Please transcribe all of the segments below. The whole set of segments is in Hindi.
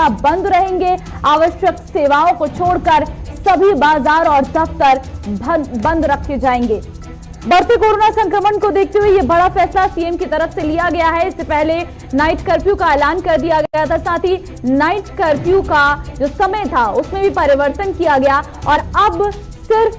तरह बंद रहेंगे। आवश्यक सेवाओं को छोड़कर सभी बाजार और दफ्तर बंद रखे जाएंगे। बढ़ते कोरोना संक्रमण को देखते हुए यह बड़ा फैसला सीएम की तरफ से लिया गया है। इससे पहले नाइट कर्फ्यू का ऐलान कर दिया गया था, साथ ही नाइट कर्फ्यू का जो समय था उसमें भी परिवर्तन किया गया और अब सिर्फ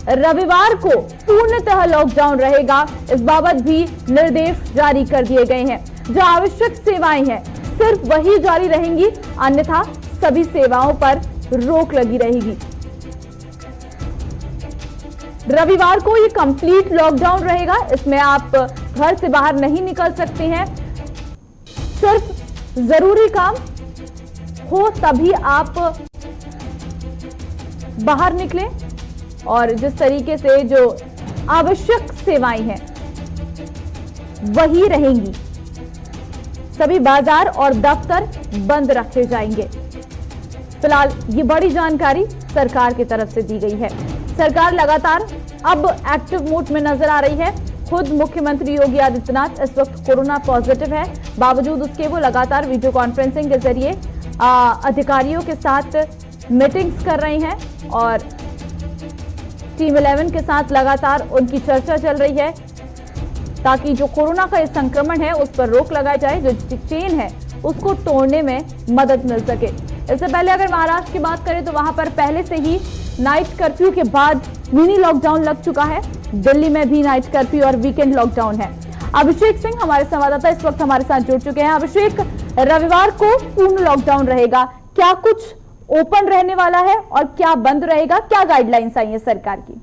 रविवार को पूर्णतः लॉकडाउन रहेगा। इस बाबत भी निर्देश जारी कर दिए गए हैं। जो आवश्यक सेवाएं हैं सिर्फ वही जारी रहेंगी, अन्यथा सभी सेवाओं पर रोक लगी रहेगी। रविवार को ये कंप्लीट लॉकडाउन रहेगा, इसमें आप घर से बाहर नहीं निकल सकते हैं। सिर्फ जरूरी काम हो तभी आप बाहर निकलें और जिस तरीके से जो आवश्यक सेवाएं हैं वही रहेंगी। सभी बाजार और दफ्तर बंद रखे जाएंगे। फिलहाल ये बड़ी जानकारी सरकार की तरफ से दी गई है। सरकार लगातार अब एक्टिव मोड में नजर आ रही है। खुद मुख्यमंत्री योगी आदित्यनाथ इस वक्त कोरोना पॉजिटिव है, बावजूद उसके वो लगातार वीडियो कॉन्फ्रेंसिंग के जरिए अधिकारियों के साथ मीटिंग्स कर रहे हैं और टीम 11 के साथ लगातार उनकी चर्चा चल रही है ताकि जो कोरोना का संक्रमण है उस पर रोक लगाई जाए, जो चेन है उसको तोड़ने में मदद मिल सके। इससे पहले अगर महाराष्ट्र की बात करें तो वहां पर पहले से ही नाइट कर्फ्यू के बाद मिनी लॉकडाउन लग चुका है। दिल्ली में भी नाइट कर्फ्यू और वीकेंड लॉकडाउन है। अभिषेक सिंह हमारे संवाददाता इस वक्त हमारे साथ जुड़ चुके हैं। अभिषेक, रविवार को पूर्ण लॉकडाउन रहेगा, क्या कुछ ओपन रहने वाला है और क्या बंद रहेगा? क्या गाइडलाइंस आई है सरकार की?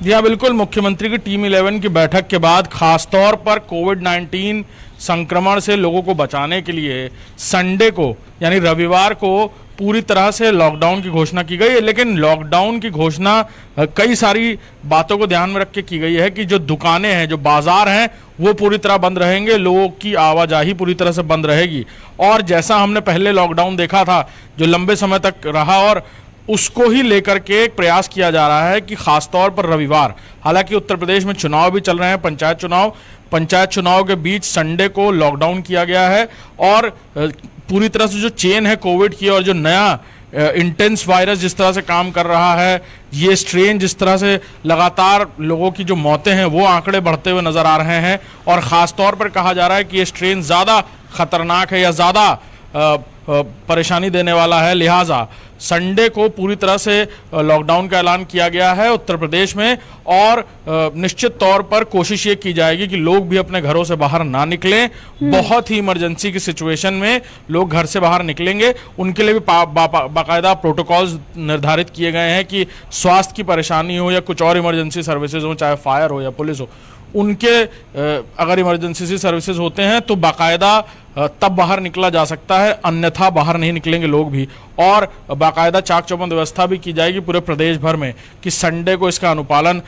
जी हाँ, बिल्कुल। मुख्यमंत्री की टीम 11 की बैठक के बाद खासतौर पर कोविड-19 संक्रमण से लोगों को बचाने के लिए संडे को यानी रविवार को पूरी तरह से लॉकडाउन की घोषणा की गई है। लेकिन लॉकडाउन की घोषणा कई सारी बातों को ध्यान में रख के की गई है कि जो दुकानें हैं, जो बाजार हैं, वो पूरी तरह बंद रहेंगे, लोगों की आवाजाही पूरी तरह से बंद रहेगी। और जैसा हमने पहले लॉकडाउन देखा था जो लंबे समय तक रहा, और उसको ही लेकर के एक प्रयास किया जा रहा है कि खासतौर पर रविवार, हालांकि उत्तर प्रदेश में चुनाव भी चल रहे हैं, पंचायत चुनाव के बीच संडे को लॉकडाउन किया गया है और पूरी तरह से जो चेन है कोविड की और जो नया इंटेंस वायरस जिस तरह से काम कर रहा है, ये स्ट्रेन जिस तरह से लगातार लोगों की जो मौतें हैं वो आंकड़े बढ़ते हुए नजर आ रहे हैं और ख़ास तौर पर कहा जा रहा है कि ये स्ट्रेन ज़्यादा खतरनाक है या ज़्यादा परेशानी देने वाला है। लिहाजा संडे को पूरी तरह से लॉकडाउन का ऐलान किया गया है उत्तर प्रदेश में और निश्चित तौर पर कोशिश ये की जाएगी कि लोग भी अपने घरों से बाहर ना निकलें। बहुत ही इमरजेंसी की सिचुएशन में लोग घर से बाहर निकलेंगे, उनके लिए भी बाकायदा प्रोटोकॉल्स निर्धारित किए गए हैं कि स्वास्थ्य की परेशानी हो या कुछ और इमरजेंसी सर्विसेज हो, चाहे फायर हो या पुलिस हो, उनके अगर इमरजेंसी सर्विसेज होते हैं तो बाकायदा तब बाहर निकला जा सकता है, अन्यथा बाहर नहीं निकलेंगे लोग भी। और बाकायदा चाक चौबंद व्यवस्था भी की जाएगी पूरे प्रदेश भर में कि संडे को इसका अनुपालन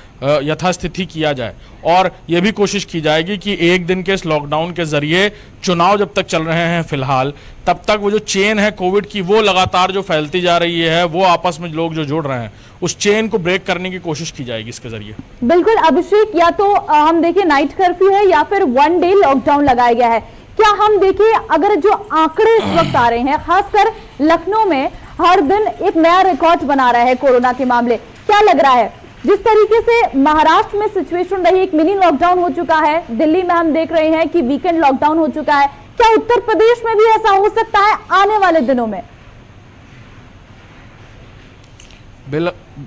यथास्थिति किया जाए और यह भी कोशिश की जाएगी कि एक दिन के इस लॉकडाउन के जरिए चुनाव जब तक चल रहे हैं फिलहाल, तब तक वो जो चेन है कोविड की वो लगातार जो फैलती जा रही है, वो आपस में लोग जो जुड़ रहे हैं, उस चेन को ब्रेक करने की कोशिश की जाएगी इसके जरिए। बिल्कुल अभिषेक, या तो हम देखिए नाइट कर्फ्यू है या फिर 1 डे लॉकडाउन लगाया गया है। क्या हम देखिए अगर जो आंकड़े इस वक्त आ रहे हैं, खासकर लखनऊ में हर दिन एक नया रिकॉर्ड बना रहा है कोरोना के मामले, क्या लग रहा है जिस तरीके से महाराष्ट्र में सिचुएशन रही, एक मिनी लॉकडाउन हो चुका है, दिल्ली में हम देख रहे हैं कि वीकेंड लॉकडाउन हो चुका है, क्या उत्तर प्रदेश में भी ऐसा हो सकता है आने वाले दिनों में?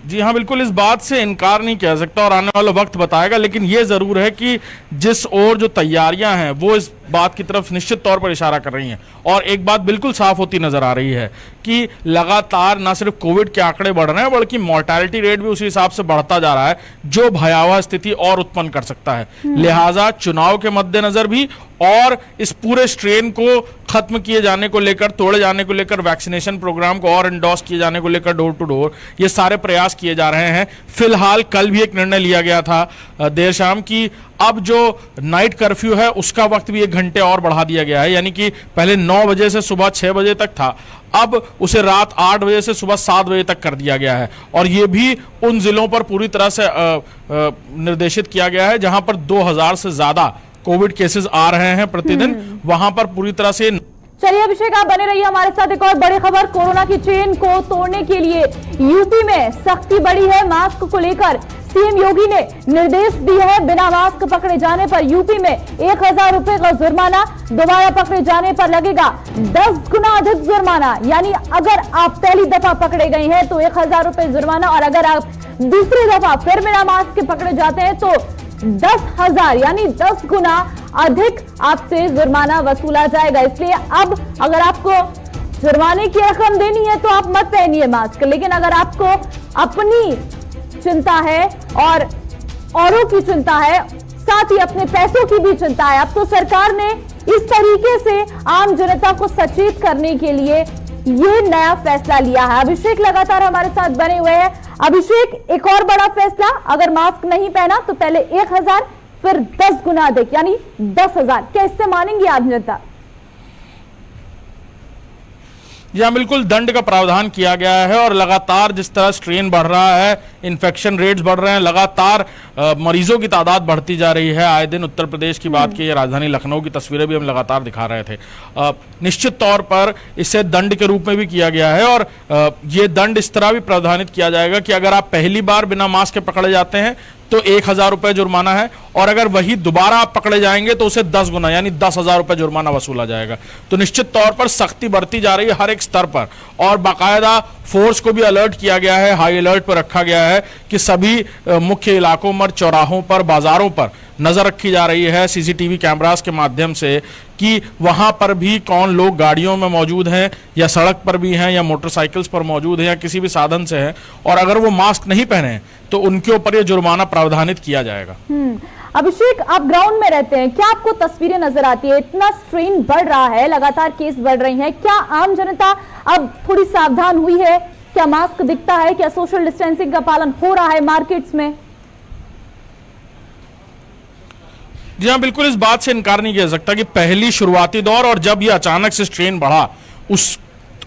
जी हाँ, बिल्कुल, इस बात से इनकार नहीं किया सकता और आने वाला वक्त बताएगा। लेकिन ये जरूर है कि जिस ओर जो तैयारियां हैं वो इस बात की तरफ निश्चित तौर पर इशारा कर रही हैं और एक बात बिल्कुल साफ होती नजर आ रही है कि लगातार न सिर्फ कोविड के आंकड़े बढ़ रहे हैं बल्कि मॉर्टेलिटी रेट भी उसी हिसाब से बढ़ता जा रहा है, जो भयावह स्थिति और उत्पन्न कर सकता है। लिहाजा चुनाव के मद्देनजर भी और इस पूरे स्ट्रेन को खत्म किए जाने को लेकर, तोड़े जाने को लेकर, वैक्सीनेशन प्रोग्राम को और एंडोर्स किए जाने को लेकर डोर टू डोर ये सारे प्रयास किए जा रहे हैं। फिलहाल कल भी एक निर्णय लिया गया था देर शाम की अब जो नाइट कर्फ्यू है उसका वक्त भी 1 घंटे और बढ़ा दिया गया है, यानी कि पहले 9 बजे से सुबह 6 बजे तक था, अब उसे रात 8 बजे से सुबह 7 बजे तक कर दिया गया है। और यह भी उन जिलों पर पूरी तरह से निर्देशित किया गया है जहां पर 2000 से ज्यादा कोविड केसेस आ रहे हैं प्रतिदिन, वहां पर पूरी तरह से चलिए अभिषेक, आप बने रहिए हमारे साथ। एक और बड़ी खबर, कोरोना की चेन को तोड़ने के लिए यूपी में सख्ती बढ़ी है। मास्क को लेकर सीएम योगी ने निर्देश दिए हैं। बिना मास्क पकड़े जाने पर यूपी में 1000 रुपए का जुर्माना, दोबारा पकड़े जाने पर लगेगा 10 गुना अधिक जुर्माना। यानी अगर आप पहली दफा पकड़े गए हैं तो 1000 रुपए जुर्माना, और अगर आप दूसरी दफा फिर बिना मास्क के पकड़े जाते हैं तो 10,000 यानी 10 गुना अधिक आपसे जुर्माना वसूला जाएगा। इसलिए अब अगर आपको जुर्माने की रकम देनी है तो आप मत पहनिए मास्क, लेकिन अगर आपको अपनी चिंता है और औरों की चिंता है, साथ ही अपने पैसों की भी चिंता है, अब तो सरकार ने इस तरीके से आम जनता को सचेत करने के लिए ये नया फैसला लिया है। अभिषेक लगातार हमारे साथ बने हुए हैं। अभिषेक, एक और बड़ा फैसला, अगर मास्क नहीं पहना तो पहले 1000 फिर 10 गुना अधिक यानी 10,000। क्या इससे मानेंगी आम जनता? यह बिल्कुल दंड का प्रावधान किया गया है और लगातार जिस तरह स्ट्रेन बढ़ रहा है, इन्फेक्शन रेट्स बढ़ रहे हैं, लगातार मरीजों की तादाद बढ़ती जा रही है। आए दिन उत्तर प्रदेश की बात की, राजधानी लखनऊ की तस्वीरें भी हम लगातार दिखा रहे थे। निश्चित तौर पर इसे दंड के रूप में भी किया गया है और ये दंड इस तरह भी प्रावधानित किया जाएगा कि अगर आप पहली बार बिना मास्क के पकड़े जाते हैं तो 1000 रुपए जुर्माना है, और अगर वही दोबारा आप पकड़े जाएंगे तो उसे 10 गुना यानी 10,000 रुपए जुर्माना वसूला जाएगा। तो निश्चित तौर पर सख्ती बढ़ती जा रही है हर एक स्तर पर, और बाकायदा फोर्स को भी अलर्ट किया गया है, हाई अलर्ट पर रखा गया है कि सभी मुख्य इलाकों पर, चौराहों पर, बाजारों पर नजर रखी जा रही है सीसीटीवी कैमरास के माध्यम से कि वहां पर भी कौन लोग गाड़ियों में मौजूद हैं या सड़क पर भी हैं या मोटरसाइकिल्स पर मौजूद हैं या किसी भी साधन से हैं, और अगर वो मास्क नहीं पहने हैं तो उनके ऊपर ये जुर्माना प्रावधानित किया जाएगा। अभिषेक, आप ग्राउंड में रहते हैं, क्या आपको तस्वीरें नजर आती है? इतना स्ट्रेन बढ़ रहा है, लगातार केस बढ़ रही हैं, क्या आम जनता अब थोड़ी सावधान हुई है? क्या मास्क दिखता है? क्या सोशल डिस्टेंसिंग का पालन हो रहा है मार्केट्स में? जी हाँ, बिल्कुल इस बात से इनकार नहीं किया जा सकता कि पहली शुरुआती दौर और जब ये अचानक से स्ट्रेन बढ़ा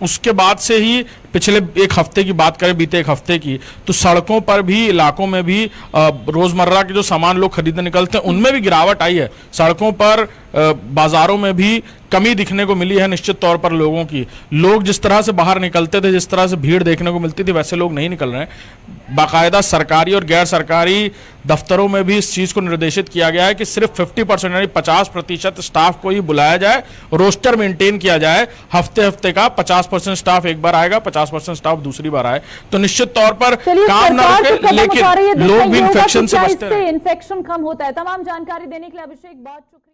उसके बाद से ही पिछले एक हफ्ते की बात करें, बीते एक हफ्ते की, तो सड़कों पर भी, इलाकों में भी रोजमर्रा के जो सामान लोग खरीदने निकलते हैं उनमें भी गिरावट आई है। सड़कों पर, बाजारों में भी कमी दिखने को मिली है निश्चित तौर पर लोगों की। लोग जिस तरह से बाहर निकलते थे, जिस तरह से भीड़ देखने को मिलती थी, वैसे लोग नहीं निकल रहे हैं। बाकायदा सरकारी और गैर सरकारी दफ्तरों में भी इस चीज को निर्देशित किया गया है कि सिर्फ 50% यानी 50% स्टाफ को ही बुलाया जाए, रोस्टर मेंटेन किया जाए, हफ्ते का 50% स्टाफ एक बार आएगा, 50% स्टाफ दूसरी बार आए, तो निश्चित तौर पर काम न रुके, लेकिन लोग भी इन्फेक्शन से बचते हैं। इन्फेक्शन कम होता है। तमाम जानकारी देने के लिए अभिषेक बहुत शुक्रिया।